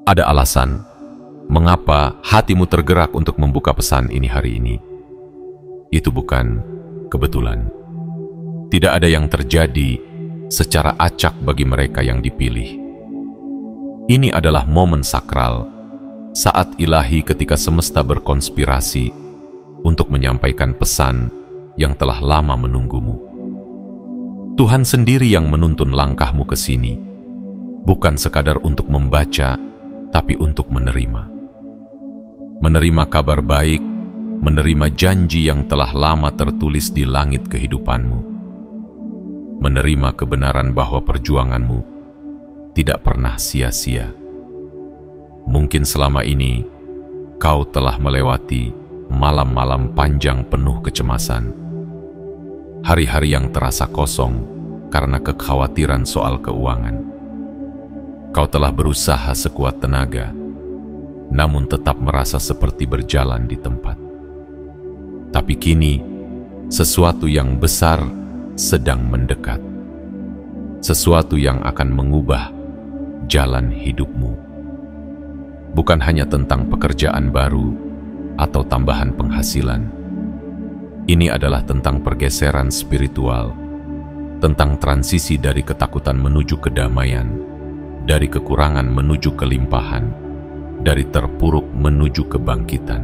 Ada alasan mengapa hatimu tergerak untuk membuka pesan ini hari ini. Itu bukan kebetulan. Tidak ada yang terjadi secara acak bagi mereka yang dipilih. Ini adalah momen sakral, saat ilahi ketika semesta berkonspirasi untuk menyampaikan pesan yang telah lama menunggumu. Tuhan sendiri yang menuntun langkahmu ke sini, bukan sekadar untuk membaca, tapi untuk menerima. Menerima kabar baik, menerima janji yang telah lama tertulis di langit kehidupanmu, menerima kebenaran bahwa perjuanganmu tidak pernah sia-sia. Mungkin selama ini kau telah melewati malam-malam panjang penuh kecemasan, hari-hari yang terasa kosong karena kekhawatiran soal keuangan. Kau telah berusaha sekuat tenaga, namun tetap merasa seperti berjalan di tempat. Tapi kini, sesuatu yang besar sedang mendekat. Sesuatu yang akan mengubah jalan hidupmu. Bukan hanya tentang pekerjaan baru atau tambahan penghasilan. Ini adalah tentang pergeseran spiritual, tentang transisi dari ketakutan menuju kedamaian, dari kekurangan menuju kelimpahan, dari terpuruk menuju kebangkitan.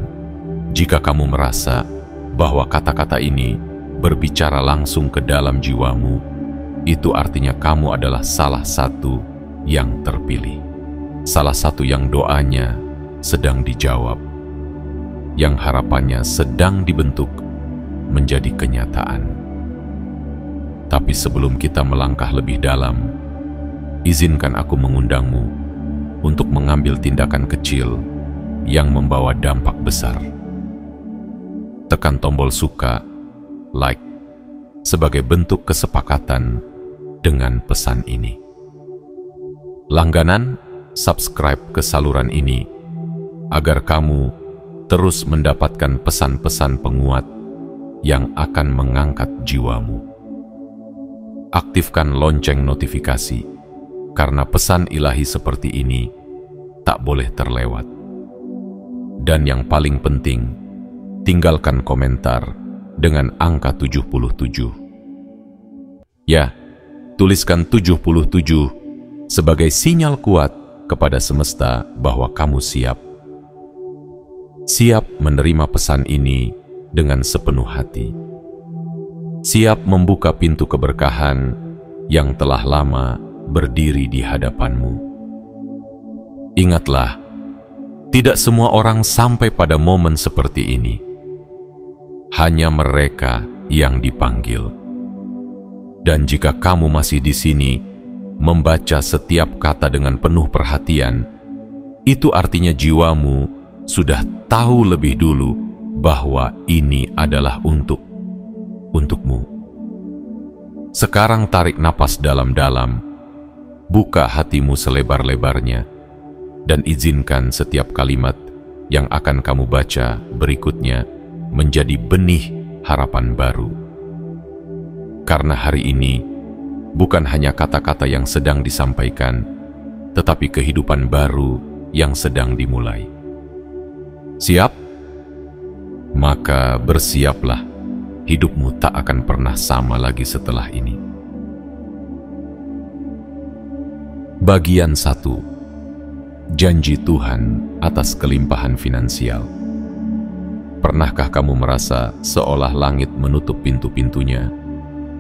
Jika kamu merasa bahwa kata-kata ini berbicara langsung ke dalam jiwamu, itu artinya kamu adalah salah satu yang terpilih. Salah satu yang doanya sedang dijawab, yang harapannya sedang dibentuk menjadi kenyataan. Tapi sebelum kita melangkah lebih dalam, izinkan aku mengundangmu untuk mengambil tindakan kecil yang membawa dampak besar. Tekan tombol suka, like, sebagai bentuk kesepakatan dengan pesan ini. Langganan, subscribe ke saluran ini agar kamu terus mendapatkan pesan-pesan penguat yang akan mengangkat jiwamu. Aktifkan lonceng notifikasi, karena pesan ilahi seperti ini tak boleh terlewat. Dan yang paling penting, tinggalkan komentar dengan angka 77. Ya, tuliskan 77 sebagai sinyal kuat kepada semesta bahwa kamu siap. Siap menerima pesan ini dengan sepenuh hati. Siap membuka pintu keberkahan yang telah lama berdiri di hadapanmu. Ingatlah, tidak semua orang sampai pada momen seperti ini. Hanya mereka yang dipanggil. Dan jika kamu masih di sini, membaca setiap kata dengan penuh perhatian, itu artinya jiwamu sudah tahu lebih dulu bahwa ini adalah untukmu. Sekarang tarik napas dalam-dalam, buka hatimu selebar-lebarnya, dan izinkan setiap kalimat yang akan kamu baca berikutnya menjadi benih harapan baru. Karena hari ini bukan hanya kata-kata yang sedang disampaikan, tetapi kehidupan baru yang sedang dimulai. Siap? Maka bersiaplah, hidupmu tak akan pernah sama lagi setelah ini. Bagian 1. Janji Tuhan atas kelimpahan finansial. Pernahkah kamu merasa seolah langit menutup pintu-pintunya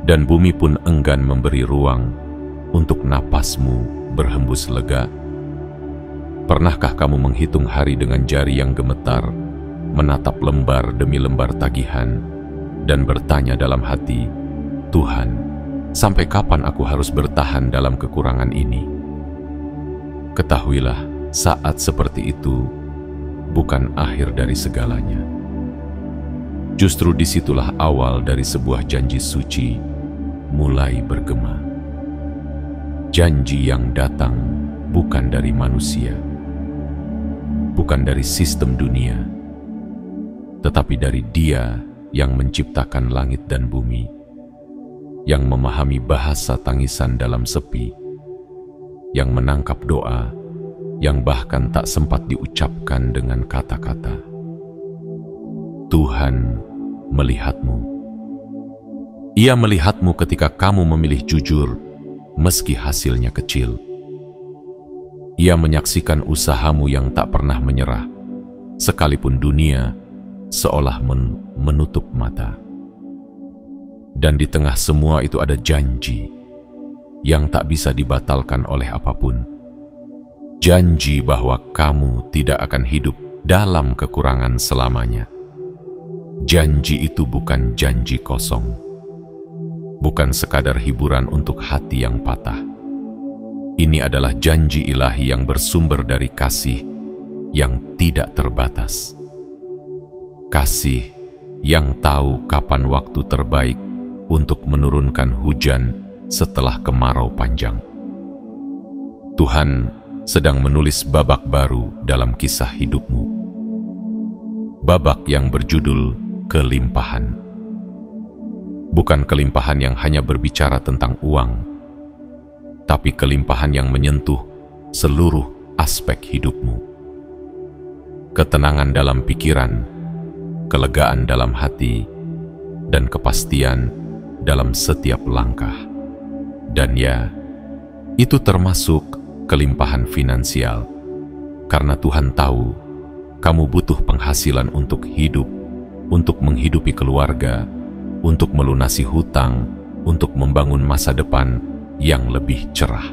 dan bumi pun enggan memberi ruang untuk napasmu berhembus lega? Pernahkah kamu menghitung hari dengan jari yang gemetar, menatap lembar demi lembar tagihan, dan bertanya dalam hati, Tuhan, sampai kapan aku harus bertahan dalam kekurangan ini? Ketahuilah, saat seperti itu bukan akhir dari segalanya. Justru disitulah awal dari sebuah janji suci mulai bergema. Janji yang datang bukan dari manusia, bukan dari sistem dunia, tetapi dari Dia yang menciptakan langit dan bumi, yang memahami bahasa tangisan dalam sepi, yang menangkap doa yang bahkan tak sempat diucapkan dengan kata-kata. Tuhan melihatmu. Ia melihatmu ketika kamu memilih jujur, meski hasilnya kecil. Ia menyaksikan usahamu yang tak pernah menyerah, sekalipun dunia seolah menutup mata. Dan di tengah semua itu ada janji yang tak bisa dibatalkan oleh apapun. Janji bahwa kamu tidak akan hidup dalam kekurangan selamanya. Janji itu bukan janji kosong, bukan sekadar hiburan untuk hati yang patah. Ini adalah janji ilahi yang bersumber dari kasih yang tidak terbatas. Kasih yang tahu kapan waktu terbaik untuk menurunkan hujan setelah kemarau panjang. Tuhan sedang menulis babak baru dalam kisah hidupmu. Babak yang berjudul kelimpahan. Bukan kelimpahan yang hanya berbicara tentang uang, tapi kelimpahan yang menyentuh seluruh aspek hidupmu. Ketenangan dalam pikiran, kelegaan dalam hati, dan kepastian dalam setiap langkah. Dan ya, itu termasuk kelimpahan finansial, karena Tuhan tahu kamu butuh penghasilan untuk hidup, untuk menghidupi keluarga, untuk melunasi hutang, untuk membangun masa depan yang lebih cerah.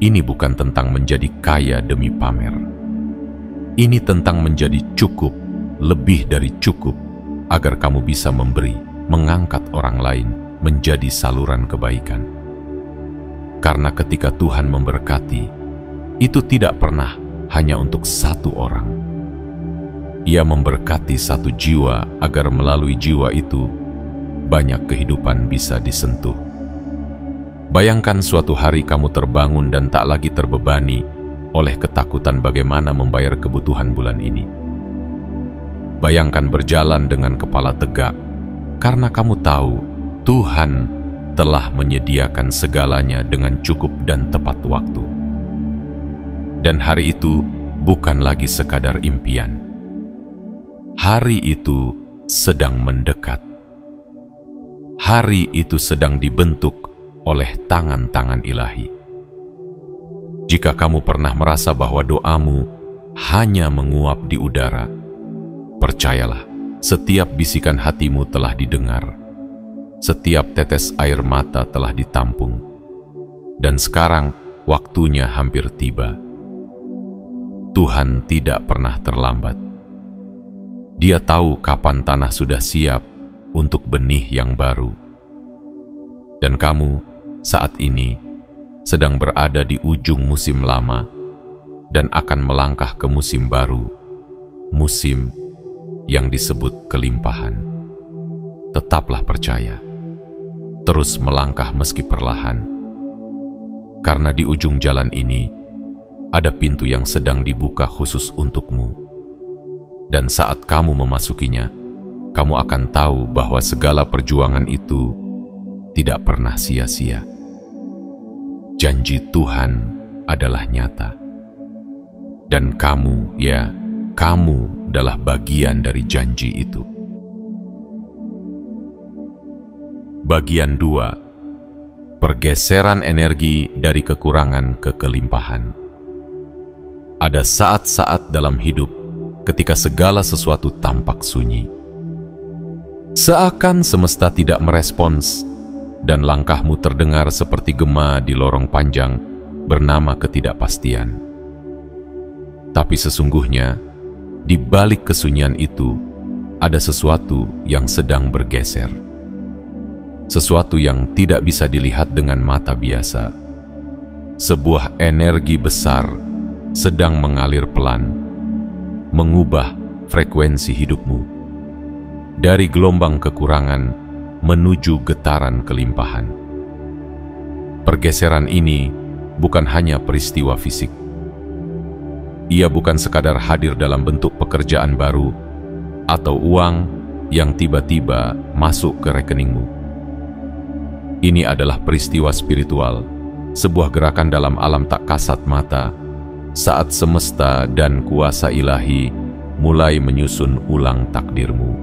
Ini bukan tentang menjadi kaya demi pamer. Ini tentang menjadi cukup, lebih dari cukup, agar kamu bisa memberi, mengangkat orang lain menjadi saluran kebaikan. Karena ketika Tuhan memberkati, itu tidak pernah hanya untuk satu orang. Ia memberkati satu jiwa agar melalui jiwa itu banyak kehidupan bisa disentuh. Bayangkan suatu hari kamu terbangun dan tak lagi terbebani oleh ketakutan bagaimana membayar kebutuhan bulan ini. Bayangkan berjalan dengan kepala tegak karena kamu tahu Tuhan telah menyediakan segalanya dengan cukup dan tepat waktu. Dan hari itu bukan lagi sekadar impian. Hari itu sedang mendekat. Hari itu sedang dibentuk oleh tangan-tangan ilahi. Jika kamu pernah merasa bahwa doamu hanya menguap di udara, percayalah, setiap bisikan hatimu telah didengar, setiap tetes air mata telah ditampung, dan sekarang waktunya hampir tiba. Tuhan tidak pernah terlambat. Dia tahu kapan tanah sudah siap untuk benih yang baru. Dan kamu saat ini sedang berada di ujung musim lama dan akan melangkah ke musim baru, musim yang disebut kelimpahan. Tetaplah percaya, terus melangkah meski perlahan, karena di ujung jalan ini ada pintu yang sedang dibuka khusus untukmu. Dan saat kamu memasukinya, kamu akan tahu bahwa segala perjuangan itu tidak pernah sia-sia. Janji Tuhan adalah nyata. Dan kamu, ya, kamu adalah bagian dari janji itu. Bagian 2. Pergeseran energi dari kekurangan ke kelimpahan. Ada saat-saat dalam hidup ketika segala sesuatu tampak sunyi. Seakan semesta tidak merespons, dan langkahmu terdengar seperti gema di lorong panjang bernama ketidakpastian. Tapi sesungguhnya, di balik kesunyian itu, ada sesuatu yang sedang bergeser. Sesuatu yang tidak bisa dilihat dengan mata biasa. Sebuah energi besar sedang mengalir pelan, mengubah frekuensi hidupmu dari gelombang kekurangan menuju getaran kelimpahan. Pergeseran ini bukan hanya peristiwa fisik. Ia bukan sekadar hadir dalam bentuk pekerjaan baru atau uang yang tiba-tiba masuk ke rekeningmu. Ini adalah peristiwa spiritual, sebuah gerakan dalam alam tak kasat mata saat semesta dan kuasa ilahi mulai menyusun ulang takdirmu.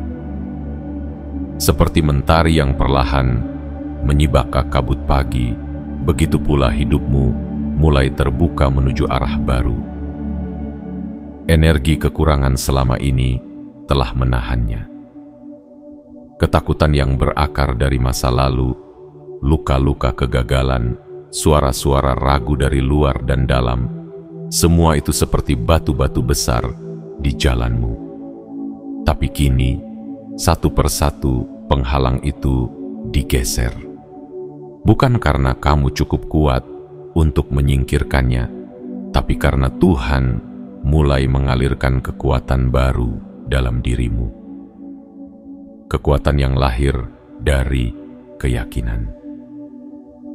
Seperti mentari yang perlahan menyibakkan kabut pagi, begitu pula hidupmu mulai terbuka menuju arah baru. Energi kekurangan selama ini telah menahannya. Ketakutan yang berakar dari masa lalu, luka-luka kegagalan, suara-suara ragu dari luar dan dalam, semua itu seperti batu-batu besar di jalanmu. Tapi kini, satu persatu penghalang itu digeser. Bukan karena kamu cukup kuat untuk menyingkirkannya, tapi karena Tuhan mulai mengalirkan kekuatan baru dalam dirimu. Kekuatan yang lahir dari keyakinan,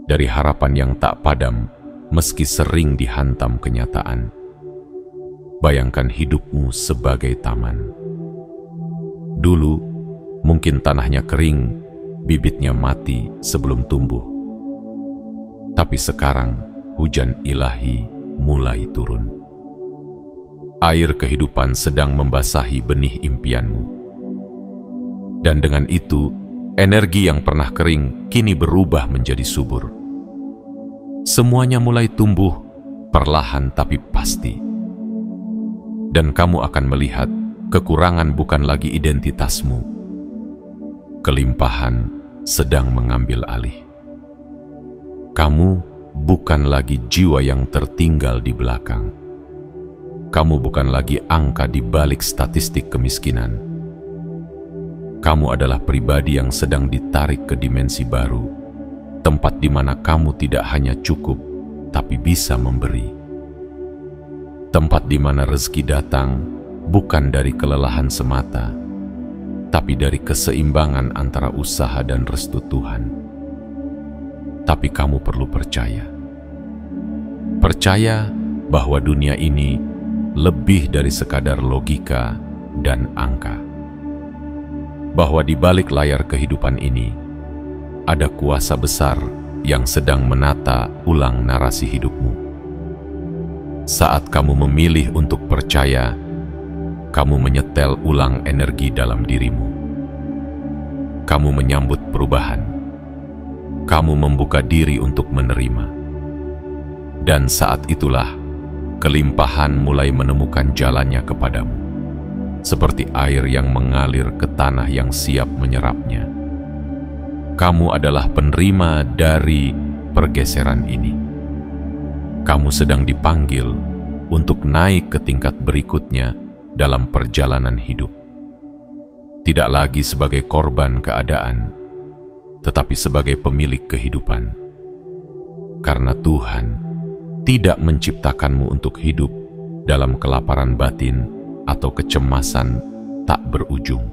dari harapan yang tak padam meski sering dihantam kenyataan. Bayangkan hidupmu sebagai taman. Dulu mungkin tanahnya kering, bibitnya mati sebelum tumbuh. Tapi sekarang hujan ilahi mulai turun. Air kehidupan sedang membasahi benih impianmu. Dan dengan itu, energi yang pernah kering kini berubah menjadi subur. Semuanya mulai tumbuh, perlahan tapi pasti. Dan kamu akan melihat kekurangan bukan lagi identitasmu. Kelimpahan sedang mengambil alih. Kamu bukan lagi jiwa yang tertinggal di belakang. Kamu bukan lagi angka di balik statistik kemiskinan. Kamu adalah pribadi yang sedang ditarik ke dimensi baru, tempat di mana kamu tidak hanya cukup, tapi bisa memberi. Tempat di mana rezeki datang bukan dari kelelahan semata, tapi dari keseimbangan antara usaha dan restu Tuhan. Tapi kamu perlu percaya. Percaya bahwa dunia ini lebih dari sekadar logika dan angka. Bahwa di balik layar kehidupan ini, ada kuasa besar yang sedang menata ulang narasi hidupmu. Saat kamu memilih untuk percaya, kamu menyetel ulang energi dalam dirimu. Kamu menyambut perubahan. Kamu membuka diri untuk menerima. Dan saat itulah, kelimpahan mulai menemukan jalannya kepadamu. Seperti air yang mengalir ke tanah yang siap menyerapnya. Kamu adalah penerima dari pergeseran ini. Kamu sedang dipanggil untuk naik ke tingkat berikutnya dalam perjalanan hidup. Tidak lagi sebagai korban keadaan, tetapi sebagai pemilik kehidupan. Karena Tuhan tidak menciptakanmu untuk hidup dalam kelaparan batin atau kecemasan tak berujung.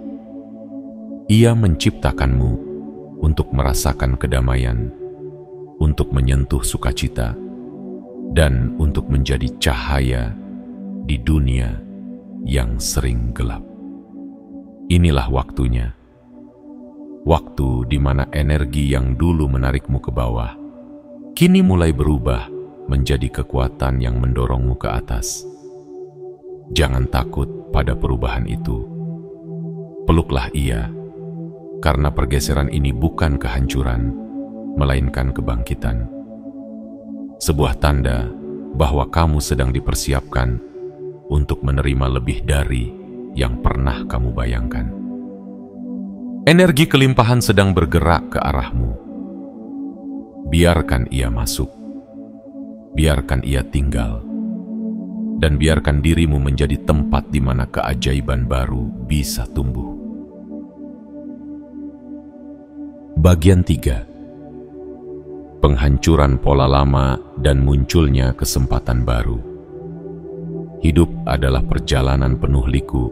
Ia menciptakanmu untuk merasakan kedamaian, untuk menyentuh sukacita, dan untuk menjadi cahaya di dunia yang sering gelap. Inilah waktunya. Waktu di mana energi yang dulu menarikmu ke bawah, kini mulai berubah menjadi kekuatan yang mendorongmu ke atas. Jangan takut pada perubahan itu. Peluklah ia, karena pergeseran ini bukan kehancuran, melainkan kebangkitan. Sebuah tanda bahwa kamu sedang dipersiapkan untuk menerima lebih dari yang pernah kamu bayangkan. Energi kelimpahan sedang bergerak ke arahmu. Biarkan ia masuk. Biarkan ia tinggal. Dan biarkan dirimu menjadi tempat di mana keajaiban baru bisa tumbuh. Bagian 3. Penghancuran pola lama dan munculnya kesempatan baru. Hidup adalah perjalanan penuh liku,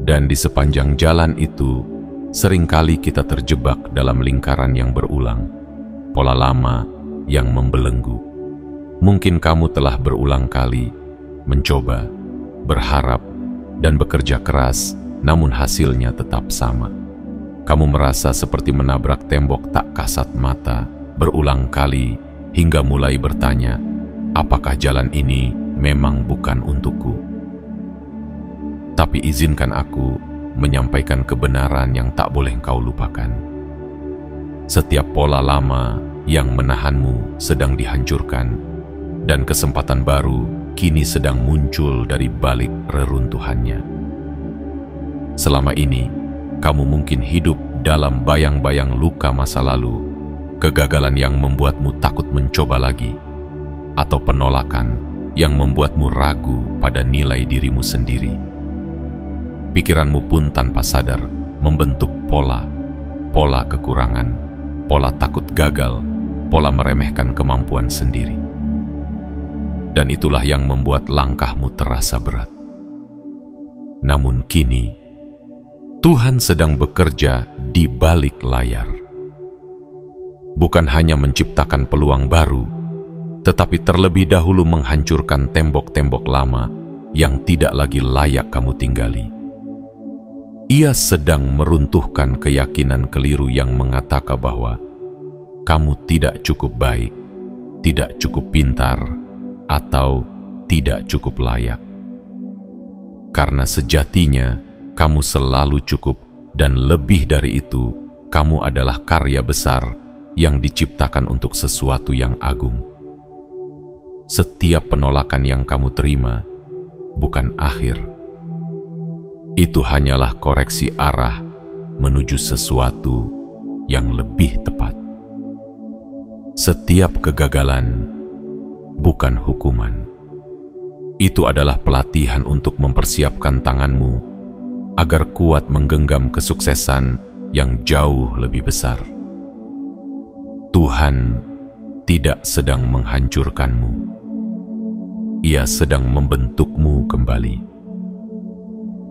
dan di sepanjang jalan itu, seringkali kita terjebak dalam lingkaran yang berulang, pola lama yang membelenggu. Mungkin kamu telah berulang kali mencoba, berharap, dan bekerja keras, namun hasilnya tetap sama. Kamu merasa seperti menabrak tembok tak kasat mata, berulang kali, hingga mulai bertanya, apakah jalan ini memang bukan untukku. Tapi izinkan aku menyampaikan kebenaran yang tak boleh kau lupakan. Setiap pola lama yang menahanmu sedang dihancurkan, dan kesempatan baru kini sedang muncul dari balik reruntuhannya. Selama ini, kamu mungkin hidup dalam bayang-bayang luka masa lalu, kegagalan yang membuatmu takut mencoba lagi, atau penolakan yang membuatmu ragu pada nilai dirimu sendiri. Pikiranmu pun tanpa sadar membentuk pola kekurangan, pola takut gagal, pola meremehkan kemampuan sendiri. Dan itulah yang membuat langkahmu terasa berat. Namun kini, Tuhan sedang bekerja di balik layar. Bukan hanya menciptakan peluang baru, tetapi terlebih dahulu menghancurkan tembok-tembok lama yang tidak lagi layak kamu tinggali. Ia sedang meruntuhkan keyakinan keliru yang mengatakan bahwa kamu tidak cukup baik, tidak cukup pintar, atau tidak cukup layak. Karena sejatinya kamu selalu cukup, dan lebih dari itu, kamu adalah karya besar yang diciptakan untuk sesuatu yang agung. Setiap penolakan yang kamu terima bukan akhir. Itu hanyalah koreksi arah menuju sesuatu yang lebih tepat. Setiap kegagalan bukan hukuman. Itu adalah pelatihan untuk mempersiapkan tanganmu agar kuat menggenggam kesuksesan yang jauh lebih besar. Tuhan tidak sedang menghancurkanmu. Ia sedang membentukmu kembali.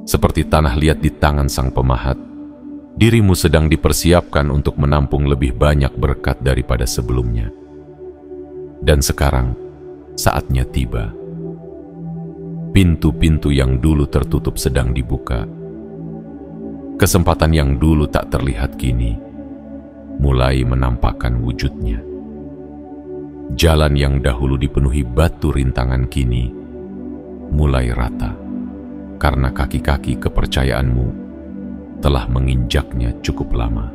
Seperti tanah liat di tangan sang pemahat, dirimu sedang dipersiapkan untuk menampung lebih banyak berkat daripada sebelumnya. Dan sekarang, saatnya tiba. Pintu-pintu yang dulu tertutup sedang dibuka. Kesempatan yang dulu tak terlihat kini mulai menampakkan wujudnya. Jalan yang dahulu dipenuhi batu rintangan kini mulai rata, karena kaki-kaki kepercayaanmu telah menginjaknya cukup lama.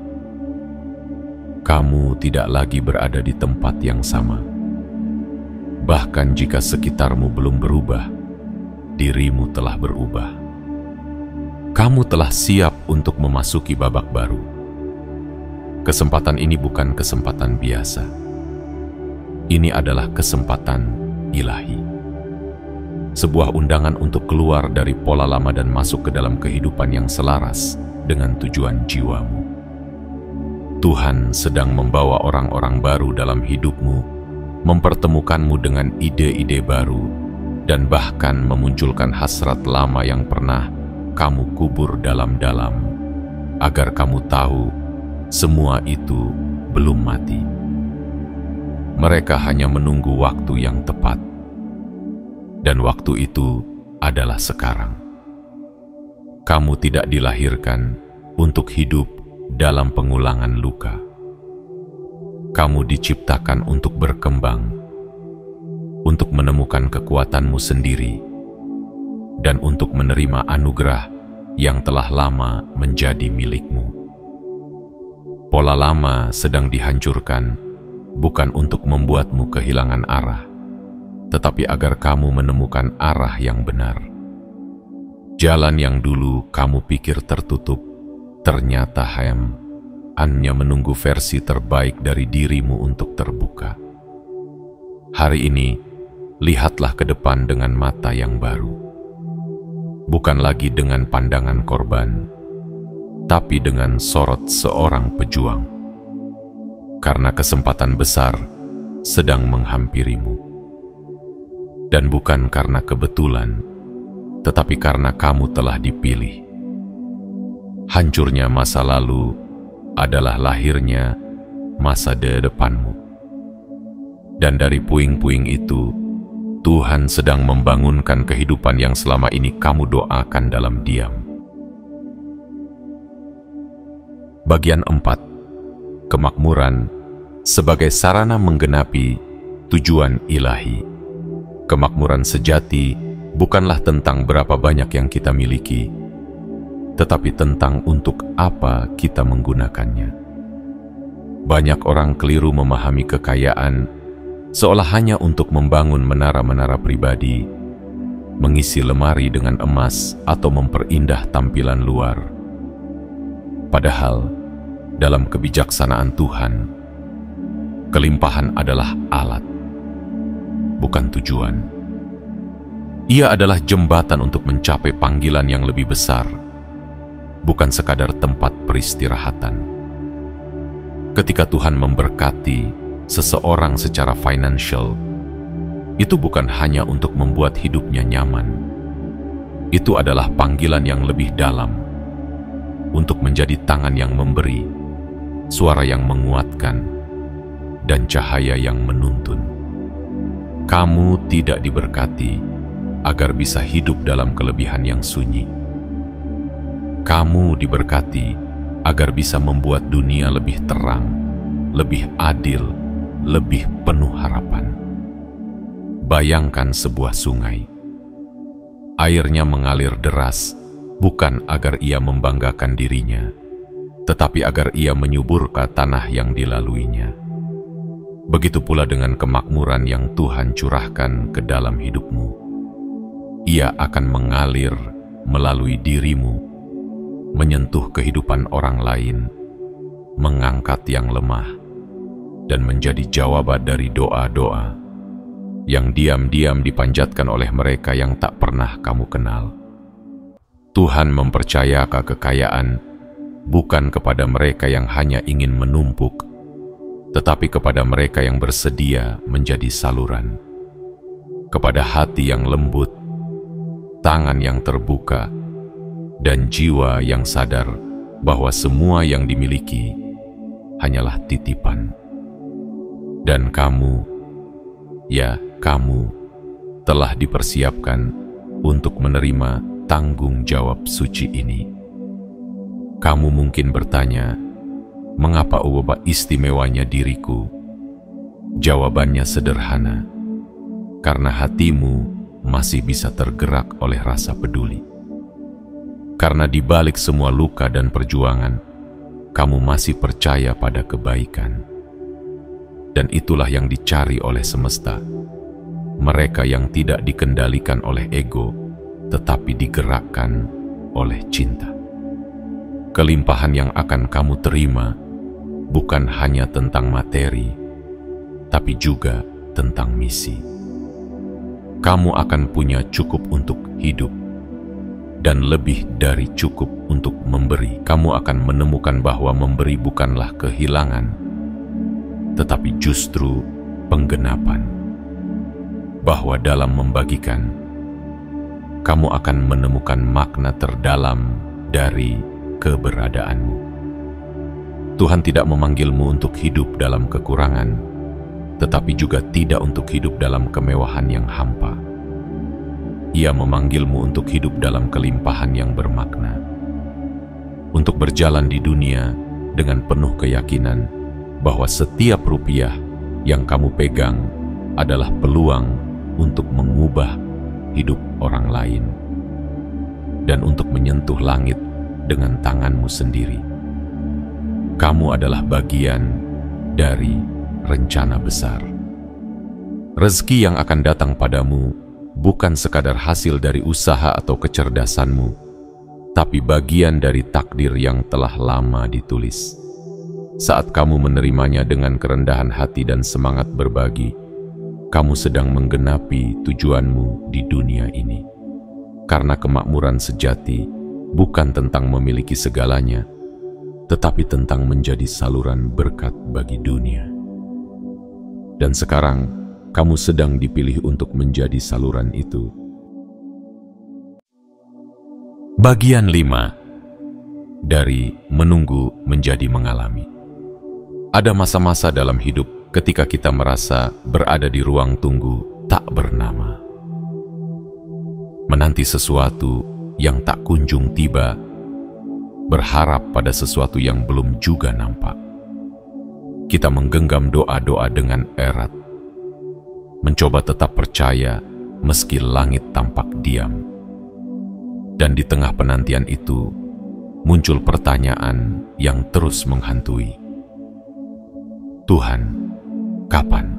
Kamu tidak lagi berada di tempat yang sama. Bahkan jika sekitarmu belum berubah, dirimu telah berubah. Kamu telah siap untuk memasuki babak baru. Kesempatan ini bukan kesempatan biasa. Ini adalah kesempatan ilahi. Sebuah undangan untuk keluar dari pola lama dan masuk ke dalam kehidupan yang selaras dengan tujuan jiwamu. Tuhan sedang membawa orang-orang baru dalam hidupmu, mempertemukanmu dengan ide-ide baru, dan bahkan memunculkan hasrat lama yang pernah kamu kubur dalam-dalam, agar kamu tahu semua itu belum mati. Mereka hanya menunggu waktu yang tepat, dan waktu itu adalah sekarang. Kamu tidak dilahirkan untuk hidup dalam pengulangan luka. Kamu diciptakan untuk berkembang, untuk menemukan kekuatanmu sendiri, dan untuk menerima anugerah yang telah lama menjadi milikmu. Pola lama sedang dihancurkan, bukan untuk membuatmu kehilangan arah, tetapi agar kamu menemukan arah yang benar. Jalan yang dulu kamu pikir tertutup, ternyata hanya menunggu versi terbaik dari dirimu untuk terbuka. Hari ini, lihatlah ke depan dengan mata yang baru. Bukan lagi dengan pandangan korban, tapi dengan sorot seorang pejuang. Karena kesempatan besar sedang menghampirimu. Dan bukan karena kebetulan, tetapi karena kamu telah dipilih. Hancurnya masa lalu adalah lahirnya masa depanmu. Dan dari puing-puing itu, Tuhan sedang membangunkan kehidupan yang selama ini kamu doakan dalam diam. Bagian 4. Kemakmuran sebagai sarana menggenapi tujuan ilahi. Kemakmuran sejati bukanlah tentang berapa banyak yang kita miliki, tetapi tentang untuk apa kita menggunakannya. Banyak orang keliru memahami kekayaan seolah hanya untuk membangun menara-menara pribadi, mengisi lemari dengan emas atau memperindah tampilan luar. Padahal, dalam kebijaksanaan Tuhan, kelimpahan adalah alat, bukan tujuan. Ia adalah jembatan untuk mencapai panggilan yang lebih besar, bukan sekadar tempat peristirahatan. Ketika Tuhan memberkati seseorang secara financial, itu bukan hanya untuk membuat hidupnya nyaman. Itu adalah panggilan yang lebih dalam, untuk menjadi tangan yang memberi, suara yang menguatkan, dan cahaya yang menuntun. Kamu tidak diberkati agar bisa hidup dalam kelebihan yang sunyi. Kamu diberkati agar bisa membuat dunia lebih terang, lebih adil, lebih penuh harapan. Bayangkan sebuah sungai. Airnya mengalir deras, bukan agar ia membanggakan dirinya, tetapi agar ia menyuburkan tanah yang dilaluinya. Begitu pula dengan kemakmuran yang Tuhan curahkan ke dalam hidupmu. Ia akan mengalir melalui dirimu, menyentuh kehidupan orang lain, mengangkat yang lemah, dan menjadi jawaban dari doa-doa yang diam-diam dipanjatkan oleh mereka yang tak pernah kamu kenal. Tuhan mempercayakan kekayaan bukan kepada mereka yang hanya ingin menumpuk, tetapi kepada mereka yang bersedia menjadi saluran, kepada hati yang lembut, tangan yang terbuka, dan jiwa yang sadar bahwa semua yang dimiliki hanyalah titipan. Dan kamu, ya kamu, telah dipersiapkan untuk menerima tanggung jawab suci ini. Kamu mungkin bertanya, mengapa ubah istimewanya diriku? Jawabannya sederhana, karena hatimu masih bisa tergerak oleh rasa peduli. Karena di balik semua luka dan perjuangan, kamu masih percaya pada kebaikan. Dan itulah yang dicari oleh semesta. Mereka yang tidak dikendalikan oleh ego, tetapi digerakkan oleh cinta. Kelimpahan yang akan kamu terima bukan hanya tentang materi, tapi juga tentang misi. Kamu akan punya cukup untuk hidup, dan lebih dari cukup untuk memberi. Kamu akan menemukan bahwa memberi bukanlah kehilangan, tetapi justru penggenapan. Bahwa dalam membagikan, kamu akan menemukan makna terdalam dari keberadaanmu. Tuhan tidak memanggilmu untuk hidup dalam kekurangan, tetapi juga tidak untuk hidup dalam kemewahan yang hampa. Ia memanggilmu untuk hidup dalam kelimpahan yang bermakna, untuk berjalan di dunia dengan penuh keyakinan bahwa setiap rupiah yang kamu pegang adalah peluang untuk mengubah hidup orang lain dan untuk menyentuh langit dengan tanganmu sendiri. Kamu adalah bagian dari rencana besar. Rezeki yang akan datang padamu bukan sekadar hasil dari usaha atau kecerdasanmu, tapi bagian dari takdir yang telah lama ditulis. Saat kamu menerimanya dengan kerendahan hati dan semangat berbagi, kamu sedang menggenapi tujuanmu di dunia ini. Karena kemakmuran sejati bukan tentang memiliki segalanya, tetapi tentang menjadi saluran berkat bagi dunia. Dan sekarang, kamu sedang dipilih untuk menjadi saluran itu. Bagian 5 dari menunggu menjadi mengalami. Ada masa-masa dalam hidup ketika kita merasa berada di ruang tunggu tak bernama. Menanti sesuatu yang tak kunjung tiba, berharap pada sesuatu yang belum juga nampak. Kita menggenggam doa-doa dengan erat, mencoba tetap percaya meski langit tampak diam. Dan di tengah penantian itu, muncul pertanyaan yang terus menghantui. Tuhan, kapan?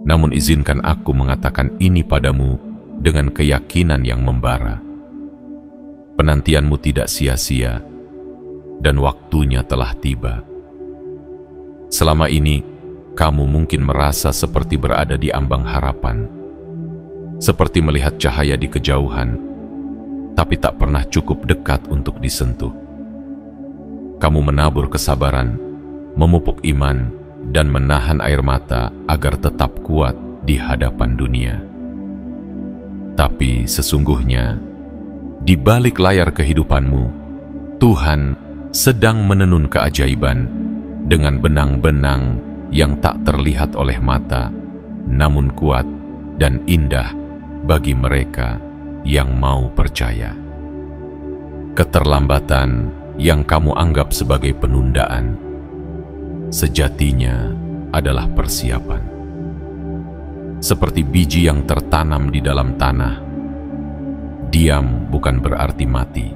Namun izinkan aku mengatakan ini padamu dengan keyakinan yang membara. Penantianmu tidak sia-sia, dan waktunya telah tiba. Selama ini, kamu mungkin merasa seperti berada di ambang harapan, seperti melihat cahaya di kejauhan, tapi tak pernah cukup dekat untuk disentuh. Kamu menabur kesabaran, memupuk iman, dan menahan air mata agar tetap kuat di hadapan dunia. Tapi sesungguhnya, di balik layar kehidupanmu, Tuhan sedang menenun keajaiban dengan benang-benang yang tak terlihat oleh mata, namun kuat dan indah bagi mereka yang mau percaya. Keterlambatan yang kamu anggap sebagai penundaan, sejatinya adalah persiapan. Seperti biji yang tertanam di dalam tanah, diam bukan berarti mati.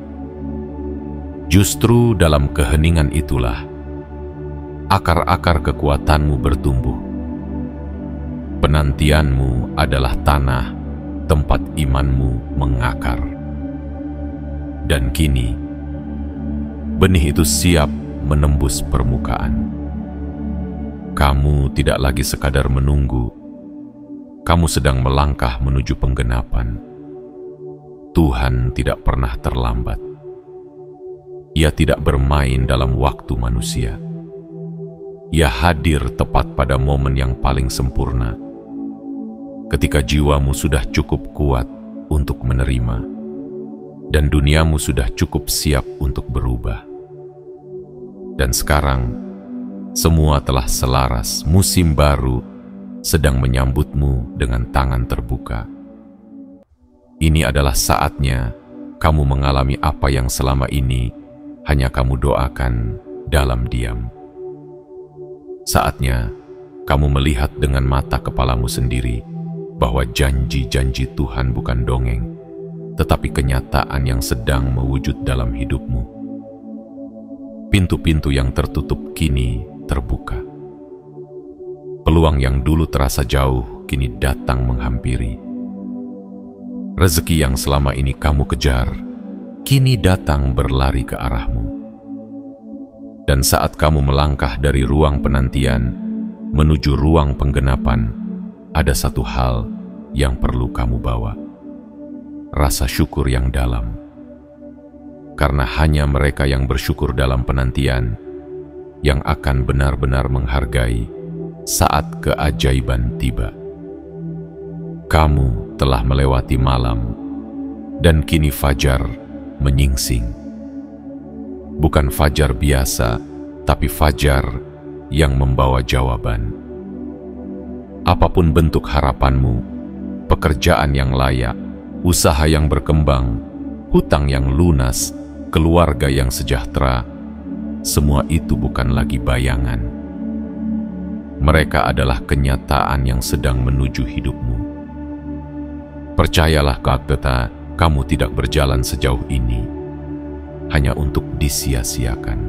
Justru dalam keheningan itulah akar-akar kekuatanmu bertumbuh. Penantianmu adalah tanah tempat imanmu mengakar. Dan kini, benih itu siap menembus permukaan. Kamu tidak lagi sekadar menunggu, kamu sedang melangkah menuju penggenapan. Tuhan tidak pernah terlambat. Ia tidak bermain dalam waktu manusia. Ia hadir tepat pada momen yang paling sempurna, ketika jiwamu sudah cukup kuat untuk menerima, dan duniamu sudah cukup siap untuk berubah. Dan sekarang, semua telah selaras, musim baru sedang menyambutmu dengan tangan terbuka. Ini adalah saatnya kamu mengalami apa yang selama ini hanya kamu doakan dalam diam. Saatnya kamu melihat dengan mata kepalamu sendiri bahwa janji-janji Tuhan bukan dongeng, tetapi kenyataan yang sedang mewujud dalam hidupmu. Pintu-pintu yang tertutup kini terbuka. Peluang yang dulu terasa jauh kini datang menghampiri. Rezeki yang selama ini kamu kejar kini datang berlari ke arahmu. Dan saat kamu melangkah dari ruang penantian menuju ruang penggenapan, ada satu hal yang perlu kamu bawa: rasa syukur yang dalam. Karena hanya mereka yang bersyukur dalam penantian yang akan benar-benar menghargai saat keajaiban tiba. Kamu telah melewati malam, dan kini fajar menyingsing. Bukan fajar biasa, tapi fajar yang membawa jawaban. Apapun bentuk harapanmu, pekerjaan yang layak, usaha yang berkembang, hutang yang lunas, keluarga yang sejahtera, semua itu bukan lagi bayangan. Mereka adalah kenyataan yang sedang menuju hidupmu. Percayalah Kak, kamu tidak berjalan sejauh ini hanya untuk disia-siakan.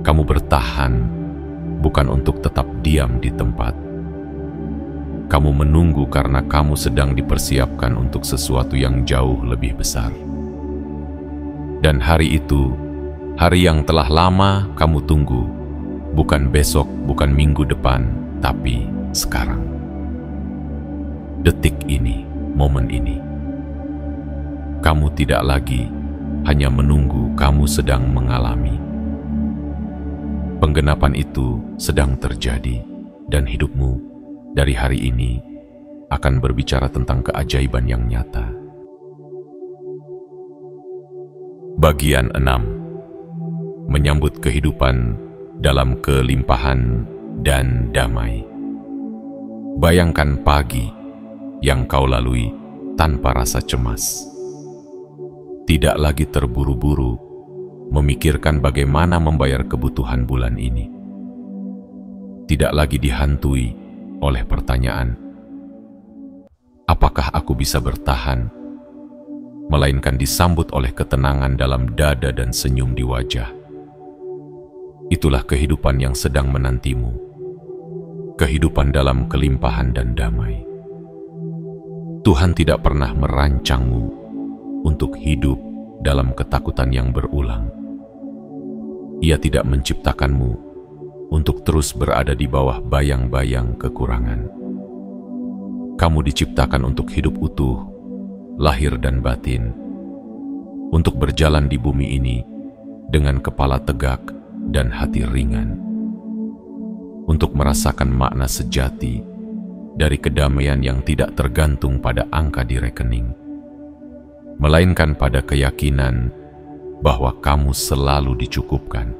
Kamu bertahan bukan untuk tetap diam di tempat. Kamu menunggu karena kamu sedang dipersiapkan untuk sesuatu yang jauh lebih besar. Dan hari itu, hari yang telah lama kamu tunggu, bukan besok, bukan minggu depan, tapi sekarang. Detik ini, momen ini. Kamu tidak lagi hanya menunggu, kamu sedang mengalami. Penggenapan itu sedang terjadi, dan hidupmu dari hari ini akan berbicara tentang keajaiban yang nyata. Bagian 6. Menyambut kehidupan dalam kelimpahan dan damai. Bayangkan pagi yang kau lalui tanpa rasa cemas. Tidak lagi terburu-buru memikirkan bagaimana membayar kebutuhan bulan ini. Tidak lagi dihantui oleh pertanyaan, apakah aku bisa bertahan, melainkan disambut oleh ketenangan dalam dada dan senyum di wajah. Itulah kehidupan yang sedang menantimu, kehidupan dalam kelimpahan dan damai. Tuhan tidak pernah merancangmu untuk hidup dalam ketakutan yang berulang. Ia tidak menciptakanmu untuk terus berada di bawah bayang-bayang kekurangan. Kamu diciptakan untuk hidup utuh, lahir dan batin, untuk berjalan di bumi ini dengan kepala tegak dan hati ringan, untuk merasakan makna sejati dari kedamaian yang tidak tergantung pada angka di rekening, melainkan pada keyakinan bahwa kamu selalu dicukupkan.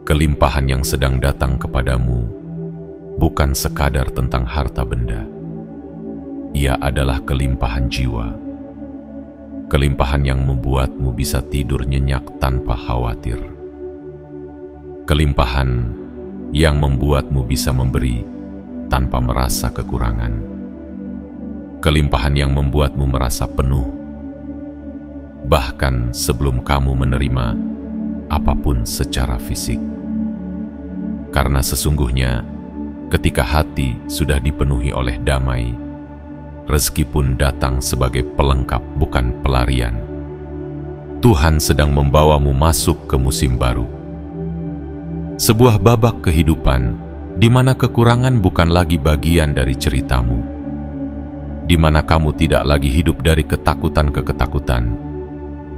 Kelimpahan yang sedang datang kepadamu bukan sekadar tentang harta benda. Ia adalah kelimpahan jiwa, kelimpahan yang membuatmu bisa tidur nyenyak tanpa khawatir, kelimpahan yang membuatmu bisa memberi tanpa merasa kekurangan, kelimpahan yang membuatmu merasa penuh, bahkan sebelum kamu menerima apapun secara fisik. Karena sesungguhnya ketika hati sudah dipenuhi oleh damai, rezeki pun datang sebagai pelengkap, bukan pelarian. Tuhan sedang membawamu masuk ke musim baru, sebuah babak kehidupan di mana kekurangan bukan lagi bagian dari ceritamu, di mana kamu tidak lagi hidup dari ketakutan ke ketakutan,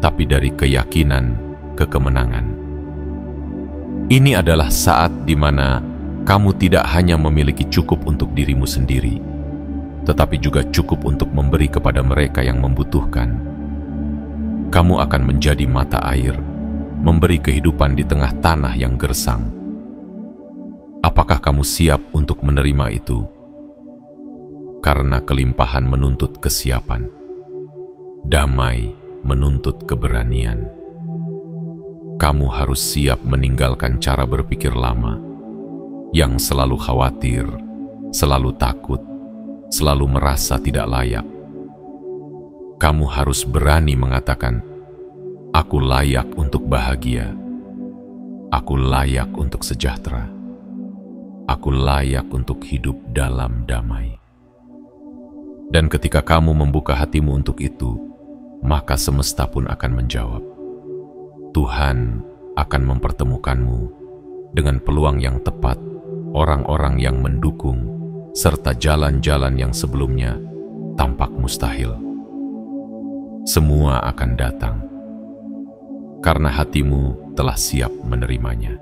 tapi dari keyakinan ke kemenangan. Ini adalah saat di mana kamu tidak hanya memiliki cukup untuk dirimu sendiri, tetapi juga cukup untuk memberi kepada mereka yang membutuhkan. Kamu akan menjadi mata air, memberi kehidupan di tengah tanah yang gersang. Apakah kamu siap untuk menerima itu? Karena kelimpahan menuntut kesiapan, damai menuntut keberanian. Kamu harus siap meninggalkan cara berpikir lama yang selalu khawatir, selalu takut, selalu merasa tidak layak. Kamu harus berani mengatakan, "Aku layak untuk bahagia. Aku layak untuk sejahtera. Aku layak untuk hidup dalam damai." Dan ketika kamu membuka hatimu untuk itu, maka semesta pun akan menjawab. Tuhan akan mempertemukanmu dengan peluang yang tepat, orang-orang yang mendukung, serta jalan-jalan yang sebelumnya tampak mustahil. Semua akan datang, karena hatimu telah siap menerimanya.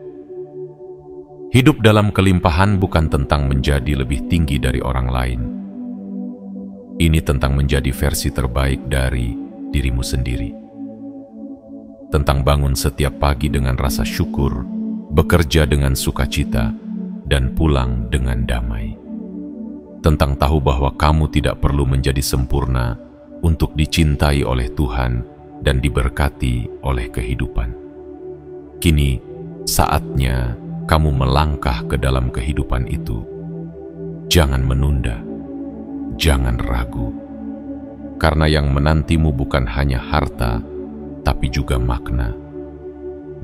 Hidup dalam kelimpahan bukan tentang menjadi lebih tinggi dari orang lain. Ini tentang menjadi versi terbaik dari dirimu sendiri. Tentang bangun setiap pagi dengan rasa syukur, bekerja dengan sukacita, dan pulang dengan damai. Tentang tahu bahwa kamu tidak perlu menjadi sempurna untuk dicintai oleh Tuhan dan diberkati oleh kehidupan. Kini saatnya kamu melangkah ke dalam kehidupan itu. Jangan menunda, jangan ragu, karena yang menantimu bukan hanya harta, tapi juga makna.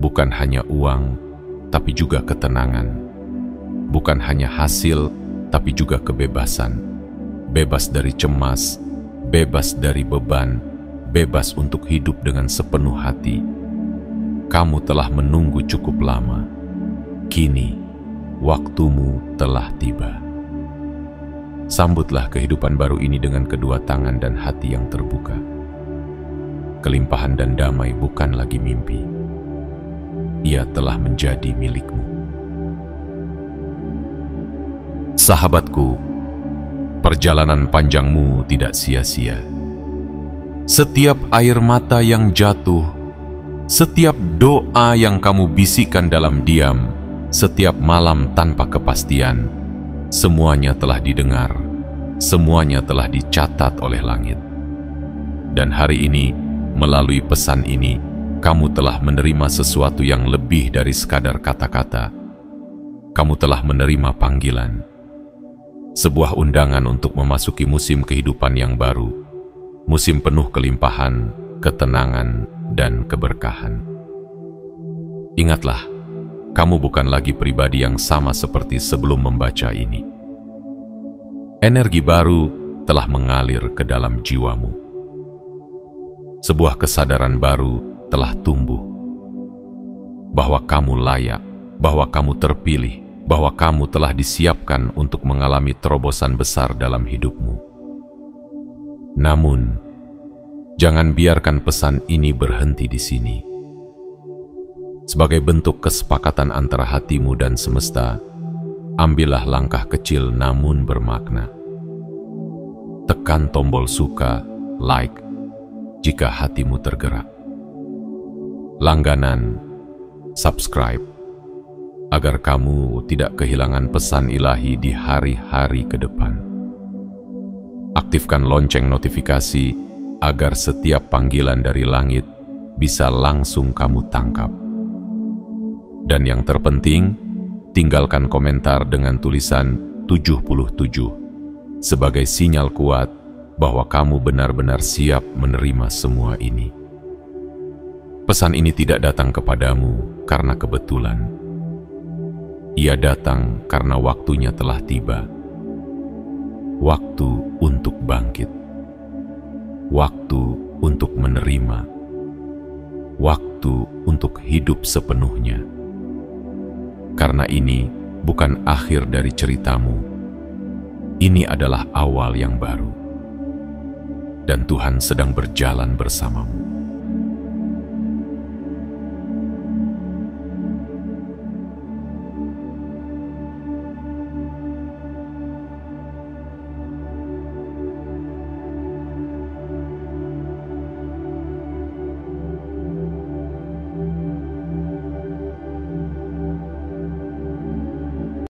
Bukan hanya uang, tapi juga ketenangan. Bukan hanya hasil, tapi juga kebebasan. Bebas dari cemas, bebas dari beban, bebas untuk hidup dengan sepenuh hati. Kamu telah menunggu cukup lama. Kini, waktumu telah tiba. Sambutlah kehidupan baru ini dengan kedua tangan dan hati yang terbuka. Kelimpahan dan damai bukan lagi mimpi. Ia telah menjadi milikmu. Sahabatku, perjalanan panjangmu tidak sia-sia. Setiap air mata yang jatuh, setiap doa yang kamu bisikkan dalam diam, setiap malam tanpa kepastian, semuanya telah didengar, semuanya telah dicatat oleh langit. Dan hari ini, melalui pesan ini, kamu telah menerima sesuatu yang lebih dari sekadar kata-kata. Kamu telah menerima panggilan. sebuah undangan untuk memasuki musim kehidupan yang baru, musim penuh kelimpahan, ketenangan, dan keberkahan. Ingatlah, kamu bukan lagi pribadi yang sama seperti sebelum membaca ini. Energi baru telah mengalir ke dalam jiwamu. Sebuah kesadaran baru telah tumbuh, bahwa kamu layak, bahwa kamu terpilih, bahwa kamu telah disiapkan untuk mengalami terobosan besar dalam hidupmu. Namun, jangan biarkan pesan ini berhenti di sini. Sebagai bentuk kesepakatan antara hatimu dan semesta, ambillah langkah kecil namun bermakna. Tekan tombol suka, like, jika hatimu tergerak. Langganan, subscribe, agar kamu tidak kehilangan pesan ilahi di hari-hari ke depan. Aktifkan lonceng notifikasi agar setiap panggilan dari langit bisa langsung kamu tangkap. Dan yang terpenting, tinggalkan komentar dengan tulisan 77 sebagai sinyal kuat bahwa kamu benar-benar siap menerima semua ini. Pesan ini tidak datang kepadamu karena kebetulan. Ia datang karena waktunya telah tiba. Waktu untuk bangkit. Waktu untuk menerima. Waktu untuk hidup sepenuhnya. Karena ini bukan akhir dari ceritamu. Ini adalah awal yang baru. Dan Tuhan sedang berjalan bersamamu.